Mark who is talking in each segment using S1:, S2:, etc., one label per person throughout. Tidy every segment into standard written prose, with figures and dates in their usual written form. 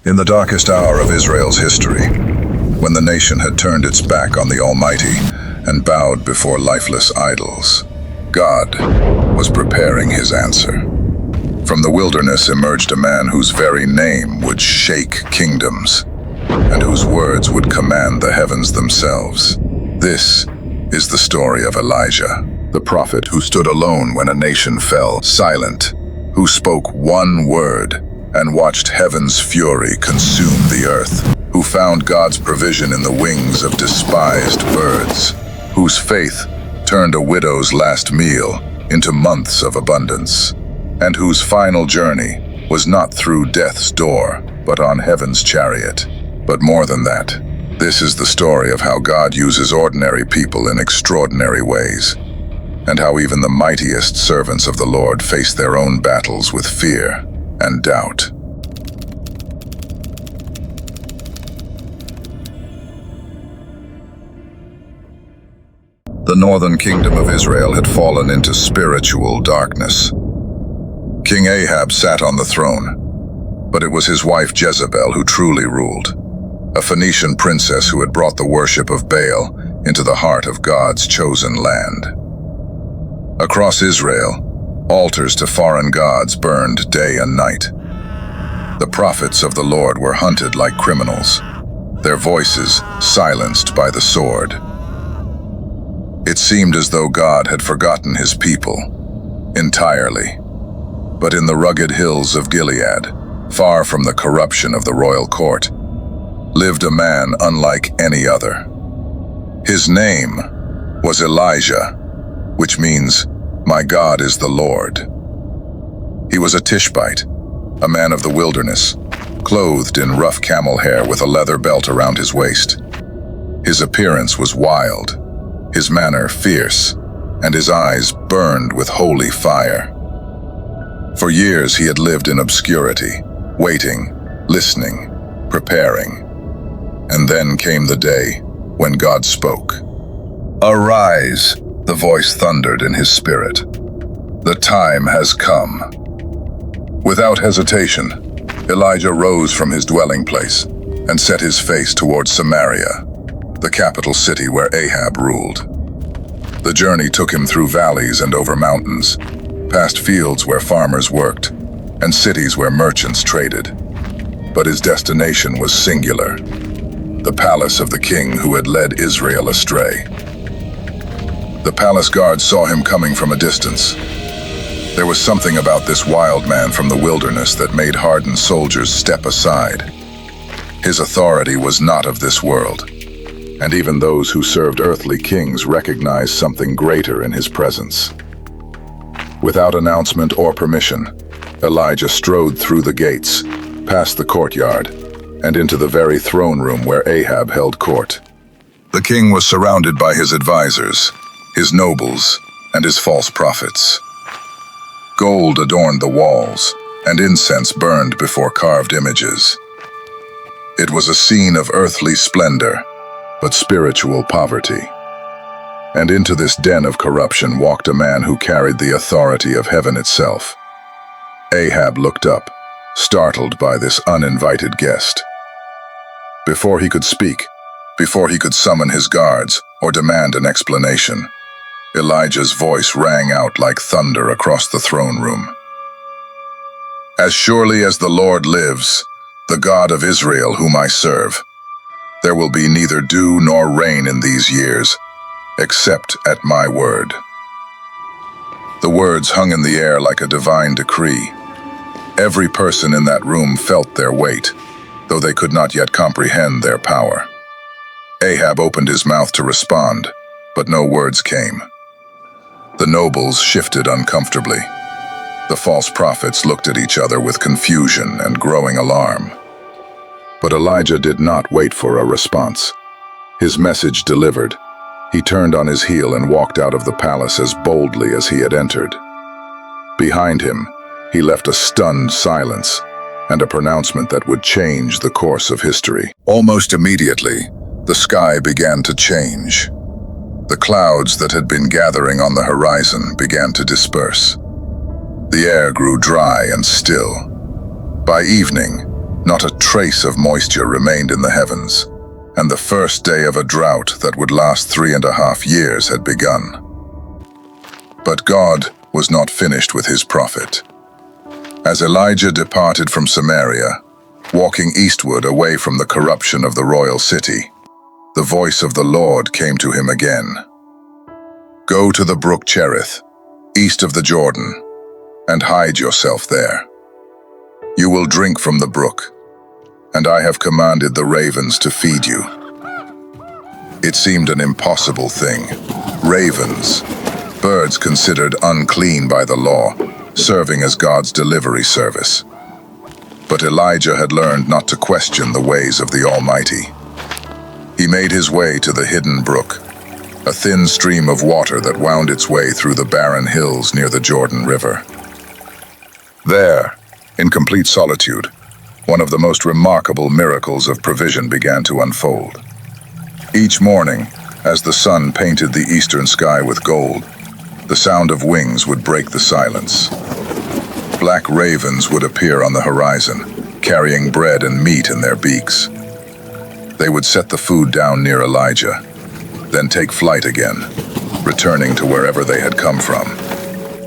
S1: In the darkest hour of Israel's history, when the nation had turned its back on the Almighty and bowed before lifeless idols, God was preparing his answer. From the wilderness emerged a man whose very name would shake kingdoms, and whose words would command the heavens themselves. This is the story of Elijah, the prophet who stood alone when a nation fell, silent, who spoke one word and watched heaven's fury consume the earth, who found God's provision in the wings of despised birds, whose faith turned a widow's last meal into months of abundance, and whose final journey was not through death's door, but on heaven's chariot. But more than that, this is the story of how God uses ordinary people in extraordinary ways, and how even the mightiest servants of the Lord face their own battles with fear and doubt. The northern kingdom of Israel had fallen into spiritual darkness. King Ahab sat on the throne, but it was his wife Jezebel who truly ruled, a Phoenician princess who had brought the worship of Baal into the heart of God's chosen land. Across Israel, altars to foreign gods burned day and night. The prophets of the Lord were hunted like criminals, their voices silenced by the sword. It seemed as though God had forgotten his people entirely. But in the rugged hills of Gilead, far from the corruption of the royal court, lived a man unlike any other. His name was Elijah, which means, "My God is the Lord." He was a Tishbite, a man of the wilderness, clothed in rough camel hair with a leather belt around his waist. His appearance was wild, his manner fierce, and his eyes burned with holy fire. For years he had lived in obscurity, waiting, listening, preparing. And then came the day when God spoke. "Arise," the voice thundered in his spirit. "The time has come." Without hesitation, Elijah rose from his dwelling place and set his face towards Samaria, the capital city where Ahab ruled. The journey took him through valleys and over mountains, past fields where farmers worked, and cities where merchants traded. But his destination was singular: the palace of the king who had led Israel astray. The palace guards saw him coming from a distance. There was something about this wild man from the wilderness that made hardened soldiers step aside. His authority was not of this world, and even those who served earthly kings recognized something greater in his presence. Without announcement or permission, Elijah strode through the gates, past the courtyard, and into the very throne room where Ahab held court. The king was surrounded by his advisors, his nobles, and his false prophets. Gold adorned the walls, and incense burned before carved images. It was a scene of earthly splendor, but spiritual poverty. And into this den of corruption walked a man who carried the authority of heaven itself. Ahab looked up, startled by this uninvited guest. Before he could speak, before he could summon his guards or demand an explanation, Elijah's voice rang out like thunder across the throne room. "As surely as the Lord lives, the God of Israel whom I serve, there will be neither dew nor rain in these years, except at my word." The words hung in the air like a divine decree. Every person in that room felt their weight, though they could not yet comprehend their power. Ahab opened his mouth to respond, but no words came. The nobles shifted uncomfortably. The false prophets looked at each other with confusion and growing alarm. But Elijah did not wait for a response. His message delivered, he turned on his heel and walked out of the palace as boldly as he had entered. Behind him, he left a stunned silence and a pronouncement that would change the course of history. Almost immediately, the sky began to change. The clouds that had been gathering on the horizon began to disperse. The air grew dry and still. By evening, Not a trace of moisture remained in the heavens, and the first day of a drought that would last 3.5 years had begun. But God was not finished with his prophet. As Elijah departed from Samaria, walking eastward away from the corruption of the royal city, the voice of the Lord came to him again. Go to the Brook Cherith, east of the Jordan, and hide yourself there. You will drink from the brook, and I have commanded the ravens to feed you. It seemed an impossible thing. Ravens, birds considered unclean by the law, serving as God's delivery service. But Elijah had learned not to question the ways of the Almighty. He made his way to the hidden brook, a thin stream of water that wound its way through the barren hills near the Jordan River. There, in complete solitude, one of the most remarkable miracles of provision began to unfold. Each morning, as the sun painted the eastern sky with gold, the sound of wings would break the silence. Black ravens would appear on the horizon, carrying bread and meat in their beaks. They would set the food down near Elijah, then take flight again, returning to wherever they had come from.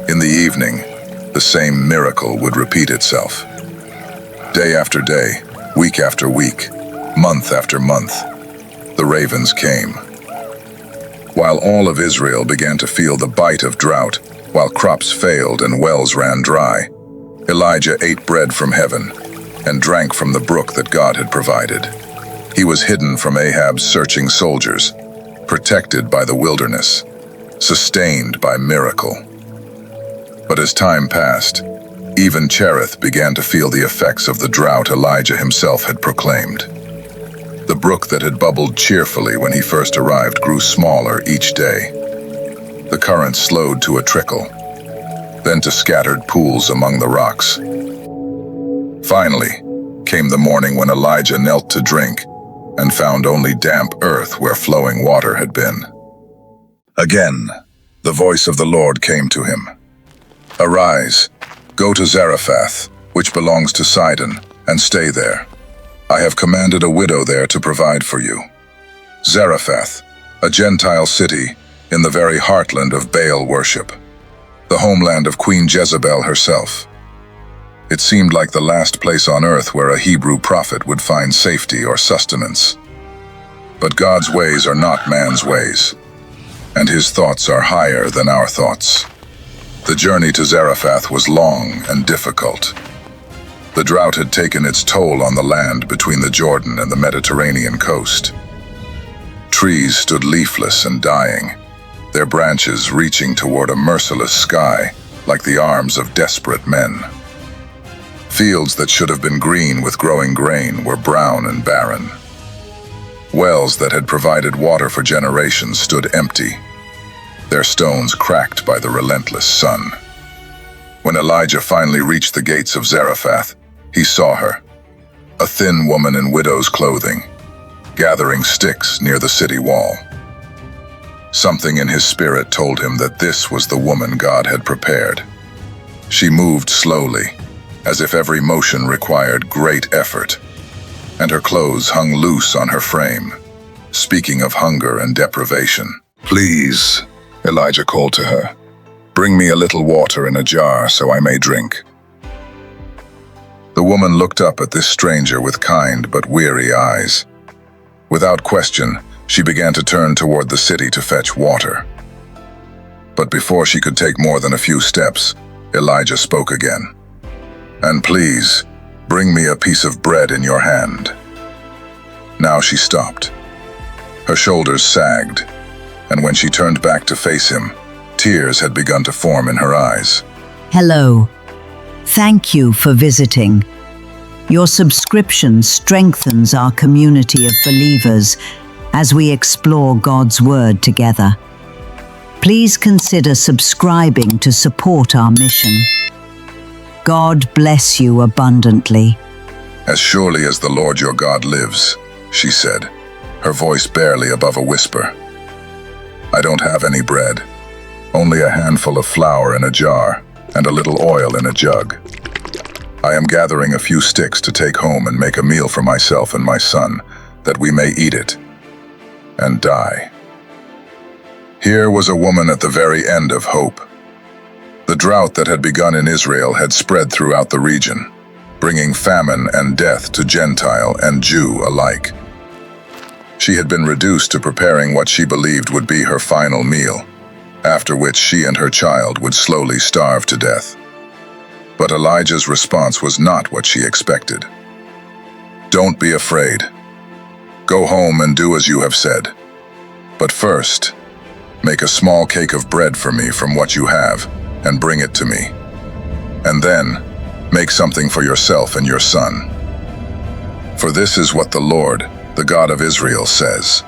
S1: In the evening, the same miracle would repeat itself. Day after day, week after week, month after month, the ravens came. While all of Israel began to feel the bite of drought, while crops failed and wells ran dry, Elijah ate bread from heaven and drank from the brook that God had provided. He was hidden from Ahab's searching soldiers, protected by the wilderness, sustained by miracle. But as time passed, even Cherith began to feel the effects of the drought Elijah himself had proclaimed. The brook that had bubbled cheerfully when he first arrived grew smaller each day. The current slowed to a trickle, then to scattered pools among the rocks. Finally, came the morning when Elijah knelt to drink and found only damp earth where flowing water had been. Again, the voice of the Lord came to him. Arise, go to Zarephath, which belongs to Sidon, and stay there. I have commanded a widow there to provide for you. Zarephath, a Gentile city in the very heartland of Baal worship, the homeland of Queen Jezebel herself. It seemed like the last place on earth where a Hebrew prophet would find safety or sustenance. But God's ways are not man's ways, and his thoughts are higher than our thoughts. The journey to Zarephath was long and difficult. The drought had taken its toll on the land between the Jordan and the Mediterranean coast. Trees stood leafless and dying, their branches reaching toward a merciless sky like the arms of desperate men. Fields that should have been green with growing grain were brown and barren. Wells that had provided water for generations stood empty, their stones cracked by the relentless sun. When Elijah finally reached the gates of Zarephath, he saw her, a thin woman in widow's clothing, gathering sticks near the city wall. Something in his spirit told him that this was the woman God had prepared. She moved slowly, as if every motion required great effort, and her clothes hung loose on her frame, speaking of hunger and deprivation. Please, Elijah called to her, bring me a little water in a jar so I may drink. The woman looked up at this stranger with kind but weary eyes. Without question, she began to turn toward the city to fetch water. But before she could take more than a few steps, Elijah spoke again. And please, bring me a piece of bread in your hand. Now she stopped. Her shoulders sagged, and when she turned back to face him, tears had begun to form in her eyes.
S2: Hello. Thank you for visiting. Your subscription strengthens our community of believers as we explore God's Word together. Please consider subscribing to support our mission. God bless you abundantly.
S1: As surely as the Lord your God lives, she said, her voice barely above a whisper. I don't have any bread, only a handful of flour in a jar and a little oil in a jug. I am gathering a few sticks to take home and make a meal for myself and my son, that we may eat it and die." Here was a woman at the very end of hope. The drought that had begun in Israel had spread throughout the region, bringing famine and death to Gentile and Jew alike. She had been reduced to preparing what she believed would be her final meal, after which she and her child would slowly starve to death. But Elijah's response was not what she expected. "Don't be afraid. Go home and do as you have said. But first, make a small cake of bread for me from what you have, and bring it to me. And then, make something for yourself and your son. For this is what the Lord, the God of Israel, says.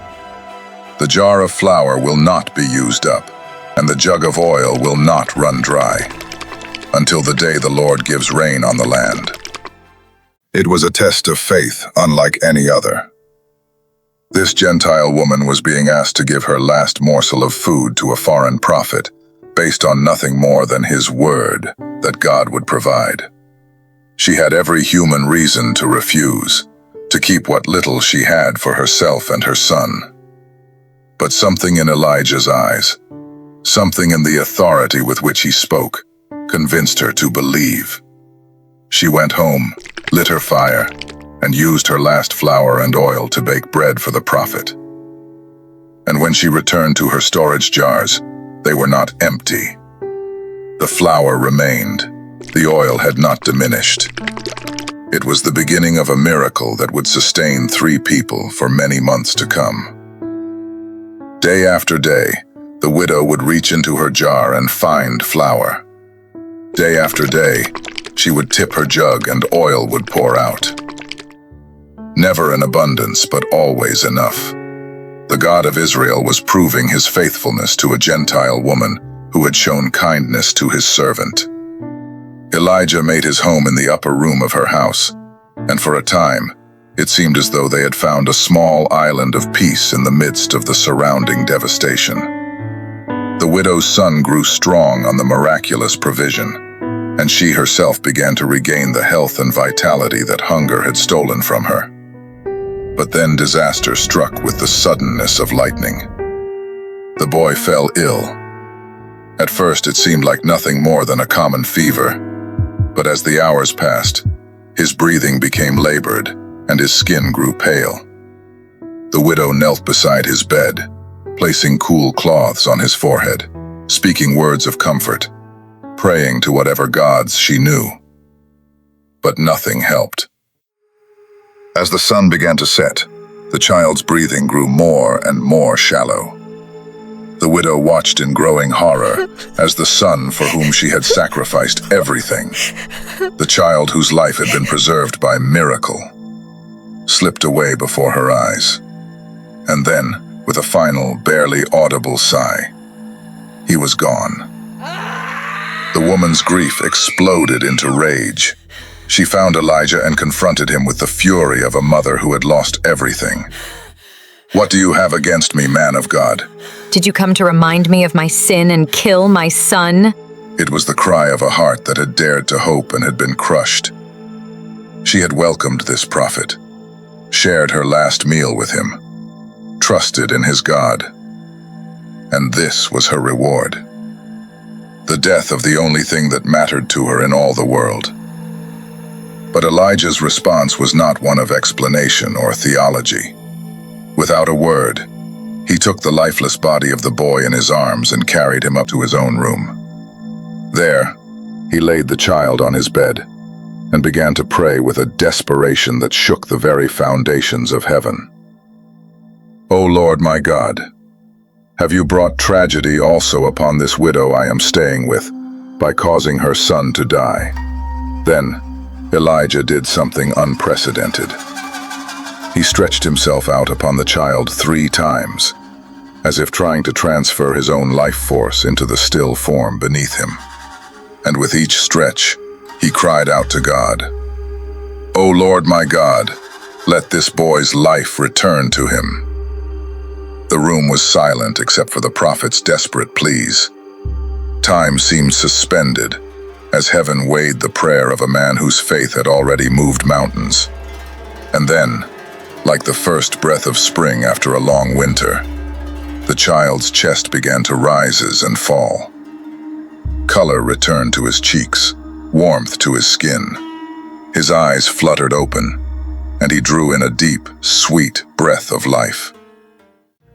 S1: The jar of flour will not be used up, and the jug of oil will not run dry, until the day the Lord gives rain on the land." It was a test of faith unlike any other. This Gentile woman was being asked to give her last morsel of food to a foreign prophet, based on nothing more than his word that God would provide. She had every human reason to refuse, to keep what little she had for herself and her son. But something in Elijah's eyes, something in the authority with which he spoke, convinced her to believe. She went home, lit her fire, and used her last flour and oil to bake bread for the prophet. And when she returned to her storage jars, they were not empty. The flour remained. The oil had not diminished. It was the beginning of a miracle that would sustain 3 people for many months to come. Day after day, the widow would reach into her jar and find flour. Day after day, she would tip her jug and oil would pour out. Never in abundance, but always enough. The God of Israel was proving his faithfulness to a Gentile woman who had shown kindness to his servant. Elijah made his home in the upper room of her house, and for a time, it seemed as though they had found a small island of peace in the midst of the surrounding devastation. The widow's son grew strong on the miraculous provision, and she herself began to regain the health and vitality that hunger had stolen from her. But then disaster struck with the suddenness of lightning. The boy fell ill. At first it seemed like nothing more than a common fever, but as the hours passed, his breathing became labored and his skin grew pale. The widow knelt beside his bed, placing cool cloths on his forehead, speaking words of comfort, praying to whatever gods she knew. But nothing helped. As the sun began to set, the child's breathing grew more and more shallow. The widow watched in growing horror as the son for whom she had sacrificed everything, the child whose life had been preserved by miracle, slipped away before her eyes. And then, with a final, barely audible sigh, he was gone. The woman's grief exploded into rage. She found Elijah and confronted him with the fury of a mother who had lost everything. "What do you have against me, man of God?"
S3: Did you come to remind me of my sin and kill my son?
S1: It was the cry of a heart that had dared to hope and had been crushed. She had welcomed this prophet, shared her last meal with him, trusted in his God. And this was her reward. The death of the only thing that mattered to her in all the world. But Elijah's response was not one of explanation or theology. Without a word, he took the lifeless body of the boy in his arms and carried him up to his own room. There, he laid the child on his bed and began to pray with a desperation that shook the very foundations of heaven. "O Lord my God, have you brought tragedy also upon this widow I am staying with by causing her son to die?" Then Elijah did something unprecedented. He stretched himself out upon the child 3 times, as if trying to transfer his own life force into the still form beneath him. And with each stretch, he cried out to God, "O Lord my God, let this boy's life return to him." The room was silent except for the prophet's desperate pleas. Time seemed suspended, as heaven weighed the prayer of a man whose faith had already moved mountains. And then, like the first breath of spring after a long winter, the child's chest began to rise and fall. Color returned to his cheeks, warmth to his skin. His eyes fluttered open, and he drew in a deep, sweet breath of life.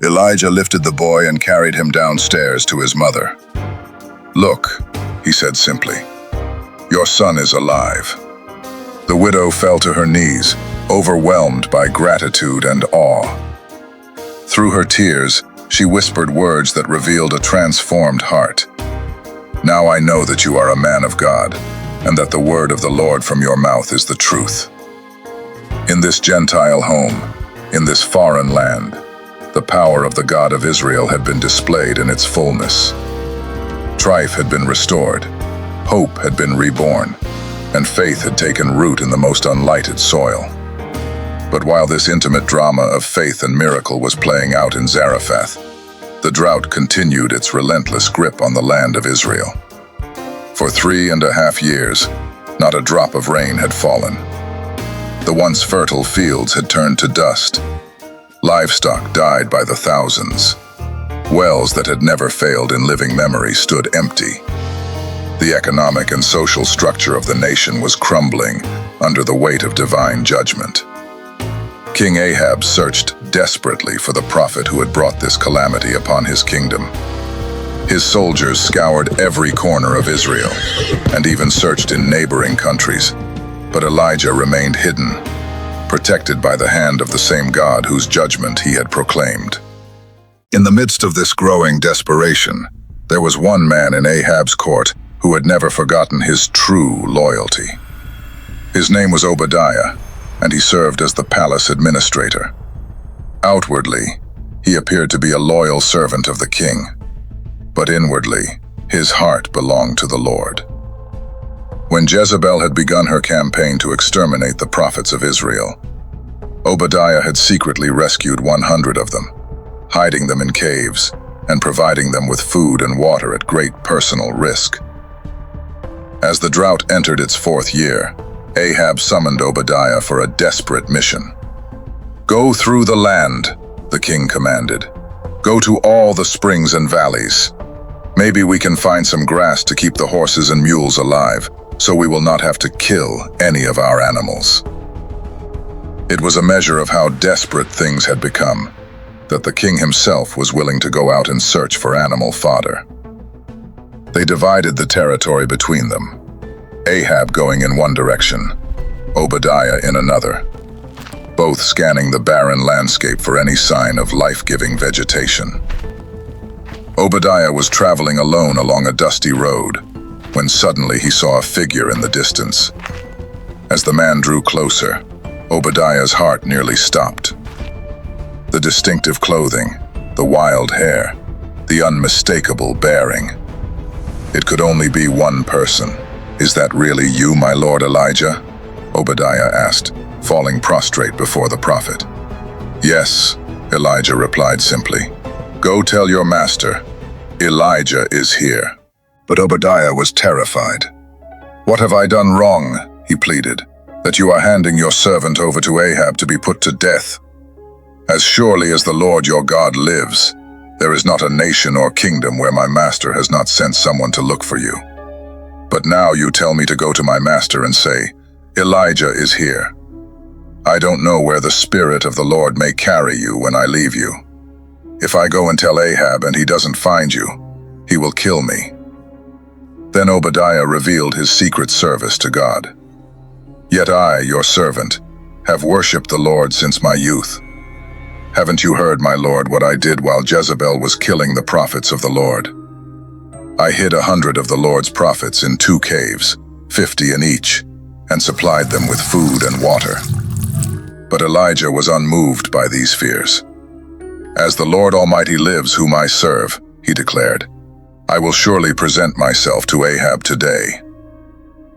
S1: Elijah lifted the boy and carried him downstairs to his mother. "Look," he said simply, "your son is alive." The widow fell to her knees, overwhelmed by gratitude and awe. Through her tears, she whispered words that revealed a transformed heart. "Now I know that you are a man of God, and that the word of the Lord from your mouth is the truth." In this Gentile home, in this foreign land, the power of the God of Israel had been displayed in its fullness. Strife had been restored, hope had been reborn, and faith had taken root in the most unlighted soil. But while this intimate drama of faith and miracle was playing out in Zarephath, the drought continued its relentless grip on the land of Israel. For 3.5 years, not a drop of rain had fallen. The once fertile fields had turned to dust. Livestock died by the thousands. Wells that had never failed in living memory stood empty. The economic and social structure of the nation was crumbling under the weight of divine judgment. King Ahab searched desperately for the prophet who had brought this calamity upon his kingdom. His soldiers scoured every corner of Israel, and even searched in neighboring countries. But Elijah remained hidden, protected by the hand of the same God whose judgment he had proclaimed. In the midst of this growing desperation, there was one man in Ahab's court who had never forgotten his true loyalty. His name was Obadiah, and he served as the palace administrator. Outwardly, he appeared to be a loyal servant of the king, but inwardly, his heart belonged to the Lord. When Jezebel had begun her campaign to exterminate the prophets of Israel, Obadiah had secretly rescued 100 of them, hiding them in caves and providing them with food and water at great personal risk. As the drought entered its 4th year, Ahab summoned Obadiah for a desperate mission. "Go through the land," the king commanded. "Go to all the springs and valleys. Maybe we can find some grass to keep the horses and mules alive, so we will not have to kill any of our animals." It was a measure of how desperate things had become, that the king himself was willing to go out and search for animal fodder. They divided the territory between them, Ahab going in one direction, Obadiah in another, both scanning the barren landscape for any sign of life-giving vegetation. Obadiah was traveling alone along a dusty road, when suddenly he saw a figure in the distance. As the man drew closer, Obadiah's heart nearly stopped. The distinctive clothing, the wild hair, the unmistakable bearing. It could only be one person. "Is that really you, my lord Elijah?" Obadiah asked, falling prostrate before the prophet. "Yes," Elijah replied simply. "Go tell your master, Elijah is here." But Obadiah was terrified. "What have I done wrong?" he pleaded, "that you are handing your servant over to Ahab to be put to death? As surely as the Lord your God lives, there is not a nation or kingdom where my master has not sent someone to look for you. But now you tell me to go to my master and say, Elijah is here. I don't know where the Spirit of the Lord may carry you when I leave you. If I go and tell Ahab and he doesn't find you, he will kill me." Then Obadiah revealed his secret service to God. "Yet I, your servant, have worshipped the Lord since my youth. Haven't you heard, my Lord, what I did while Jezebel was killing the prophets of the Lord? I hid 100 of the Lord's prophets in 2 caves, 50 in each, and supplied them with food and water." But Elijah was unmoved by these fears. "As the Lord Almighty lives, whom I serve," he declared, "I will surely present myself to Ahab today."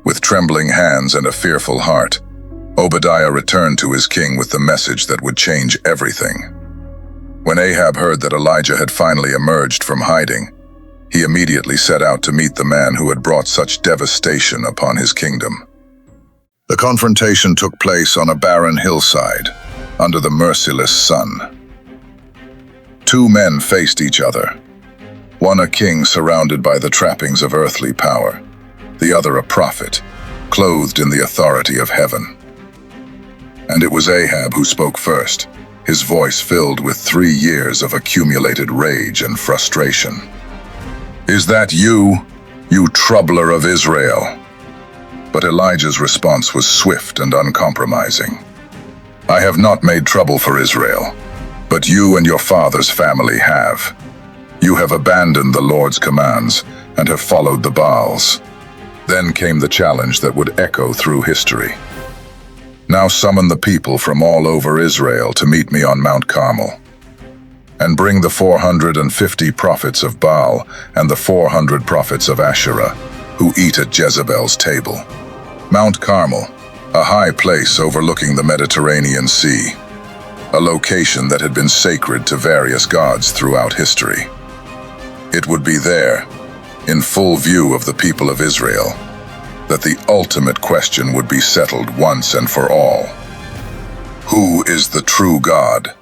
S1: With trembling hands and a fearful heart, Obadiah returned to his king with the message that would change everything. When Ahab heard that Elijah had finally emerged from hiding, He immediately set out to meet the man who had brought such devastation upon his kingdom. The confrontation took place on a barren hillside, under the merciless sun. Two men faced each other, one a king surrounded by the trappings of earthly power, the other a prophet, clothed in the authority of heaven. And it was Ahab who spoke first, his voice filled with 3 years of accumulated rage and frustration. "Is that you, you troubler of Israel?" But Elijah's response was swift and uncompromising. "I have not made trouble for Israel, but you and your father's family have. You have abandoned the Lord's commands and have followed the Baals." Then came the challenge that would echo through history. "Now summon the people from all over Israel to meet me on Mount Carmel, and bring the 450 prophets of Baal and the 400 prophets of Asherah, who eat at Jezebel's table." Mount Carmel, a high place overlooking the Mediterranean Sea, a location that had been sacred to various gods throughout history. It would be there, in full view of the people of Israel, that the ultimate question would be settled once and for all. Who is the true God?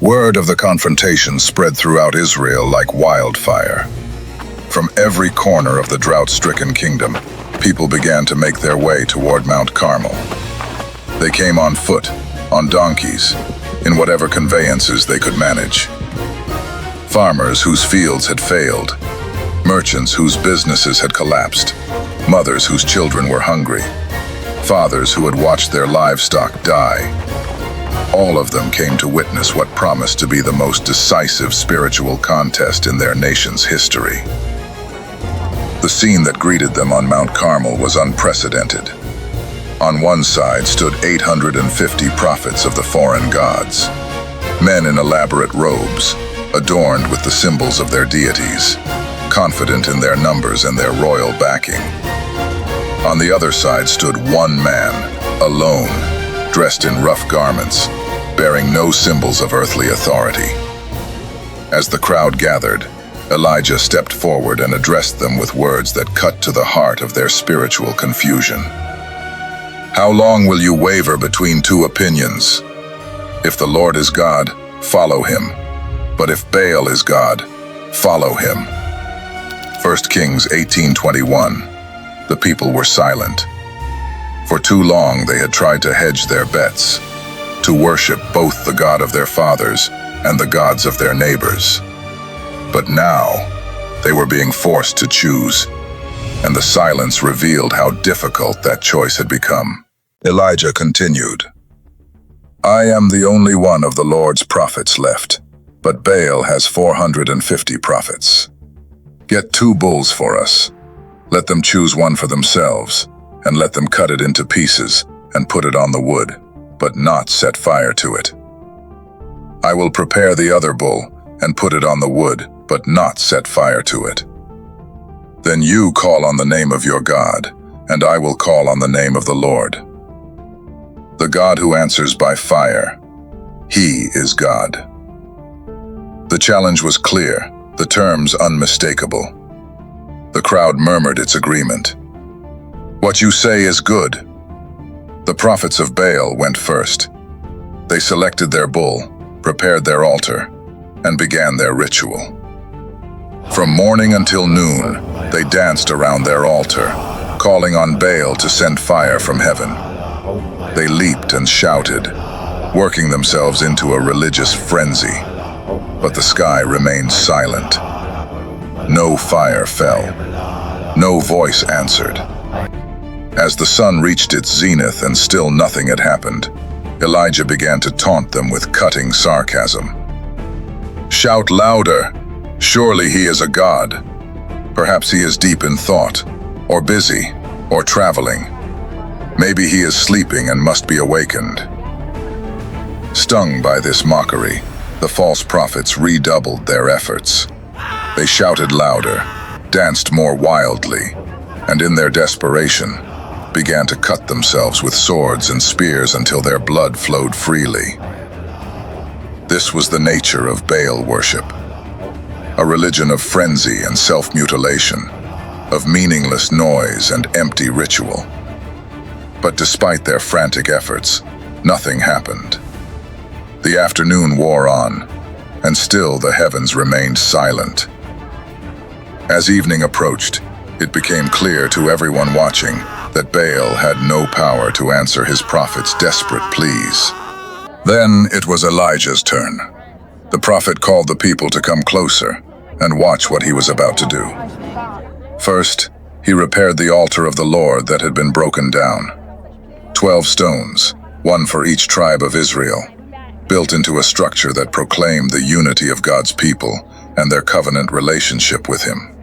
S1: Word of the confrontation spread throughout Israel like wildfire. From every corner of the drought-stricken kingdom, people began to make their way toward Mount Carmel. They came on foot, on donkeys, in whatever conveyances they could manage. Farmers whose fields had failed, merchants whose businesses had collapsed, mothers whose children were hungry, fathers who had watched their livestock die. All of them came to witness what promised to be the most decisive spiritual contest in their nation's history. The scene that greeted them on Mount Carmel was unprecedented. On one side stood 850 prophets of the foreign gods, men in elaborate robes, adorned with the symbols of their deities, confident in their numbers and their royal backing. On the other side stood one man, alone, dressed in rough garments, bearing no symbols of earthly authority. As the crowd gathered, Elijah stepped forward and addressed them with words that cut to the heart of their spiritual confusion. "How long will you waver between two opinions? If the Lord is God, follow him. But if Baal is God, follow him." 1 Kings 18:21. The people were silent. For too long they had tried to hedge their bets, to worship both the God of their fathers and the gods of their neighbors. But now, they were being forced to choose, and the silence revealed how difficult that choice had become. Elijah continued, "I am the only one of the Lord's prophets left, but Baal has 450 prophets. Get 2 bulls for us. Let them choose one for themselves, and let them cut it into pieces and put it on the wood, but not set fire to it. I will prepare the other bull and put it on the wood, but not set fire to it. Then you call on the name of your God, and I will call on the name of the Lord. The God who answers by fire, he is God." The challenge was clear, the terms unmistakable. The crowd murmured its agreement. "What you say is good." The prophets of Baal went first. They selected their bull, prepared their altar, and began their ritual. From morning until noon, they danced around their altar, calling on Baal to send fire from heaven. They leaped and shouted, working themselves into a religious frenzy. But the sky remained silent. No fire fell. No voice answered. As the sun reached its zenith and still nothing had happened, Elijah began to taunt them with cutting sarcasm. "Shout louder! Surely he is a god. Perhaps he is deep in thought, or busy, or traveling. Maybe he is sleeping and must be awakened." Stung by this mockery, the false prophets redoubled their efforts. They shouted louder, danced more wildly, and in their desperation, began to cut themselves with swords and spears until their blood flowed freely. This was the nature of Baal worship. a religion of frenzy and self-mutilation, of meaningless noise and empty ritual. But despite their frantic efforts, nothing happened. The afternoon wore on, and still the heavens remained silent. As evening approached, it became clear to everyone watching that Baal had no power to answer his prophet's desperate pleas. Then it was Elijah's turn. The prophet called the people to come closer and watch what he was about to do. First, he repaired the altar of the Lord that had been broken down. 12 stones, one for each tribe of Israel, built into a structure that proclaimed the unity of God's people and their covenant relationship with him.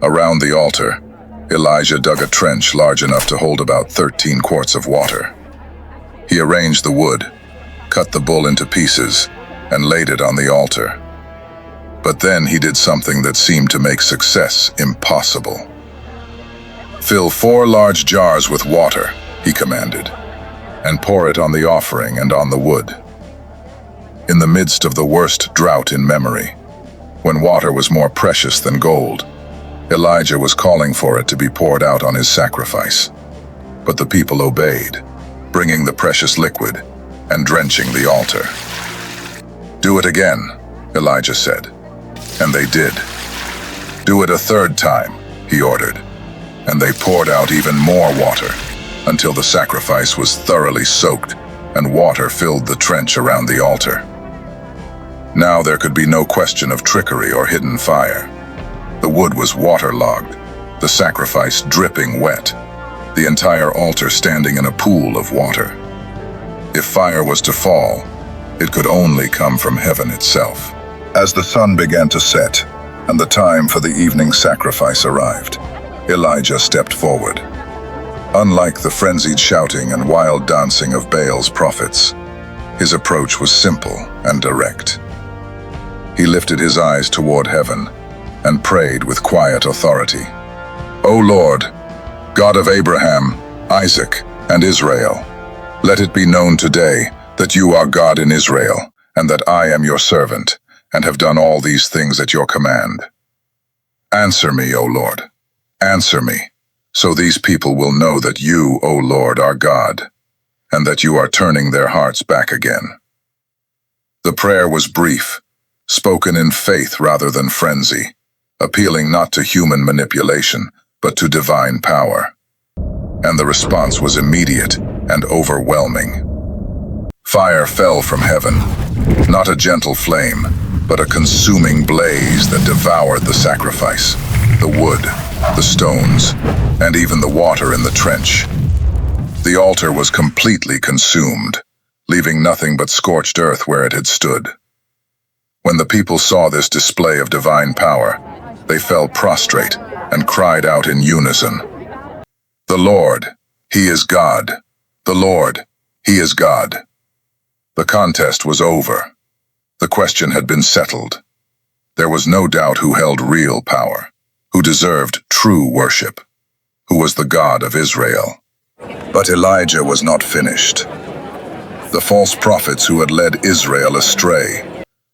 S1: Around the altar, Elijah dug a trench large enough to hold about 13 quarts of water. He arranged the wood, cut the bull into pieces, and laid it on the altar. But then he did something that seemed to make success impossible. "Fill 4 large jars with water," he commanded, "and pour it on the offering and on the wood." In the midst of the worst drought in memory, when water was more precious than gold, Elijah was calling for it to be poured out on his sacrifice. But the people obeyed, bringing the precious liquid and drenching the altar. "Do it again," Elijah said, and they did. "Do it a 3rd time," he ordered, and they poured out even more water until the sacrifice was thoroughly soaked and water filled the trench around the altar. Now there could be no question of trickery or hidden fire. The wood was waterlogged, the sacrifice dripping wet, the entire altar standing in a pool of water. If fire was to fall, it could only come from heaven itself. As the sun began to set and the time for the evening sacrifice arrived, Elijah stepped forward. Unlike the frenzied shouting and wild dancing of Baal's prophets, his approach was simple and direct. He lifted his eyes toward heaven and prayed with quiet authority. "O Lord, God of Abraham, Isaac, and Israel, let it be known today that you are God in Israel, and that I am your servant, and have done all these things at your command. Answer me, O Lord, answer me, so these people will know that you, O Lord, are God, and that you are turning their hearts back again." The prayer was brief, spoken in faith rather than frenzy, appealing not to human manipulation, but to divine power. And the response was immediate and overwhelming. Fire fell from heaven, not a gentle flame, but a consuming blaze that devoured the sacrifice, the wood, the stones, and even the water in the trench. The altar was completely consumed, leaving nothing but scorched earth where it had stood. When the people saw this display of divine power, they fell prostrate and cried out in unison, "The Lord, He is God! The Lord, He is God!" The contest was over. The question had been settled. There was no doubt who held real power, who deserved true worship, who was the God of Israel. But Elijah was not finished. The false prophets who had led Israel astray,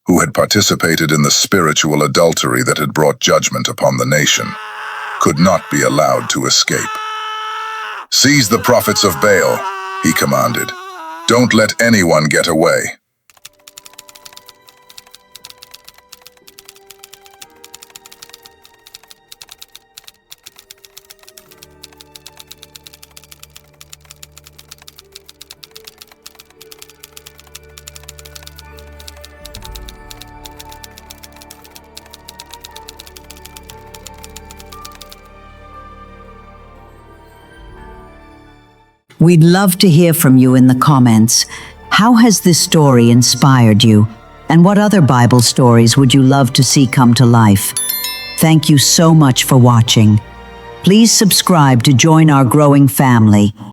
S1: who had participated in the spiritual adultery that had brought judgment upon the nation, could not be allowed to escape. "Seize the prophets of Baal," he commanded. "Don't let anyone get away."
S2: We'd love to hear from you in the comments. How has this story inspired you? And what other Bible stories would you love to see come to life? Thank you so much for watching. Please subscribe to join our growing family.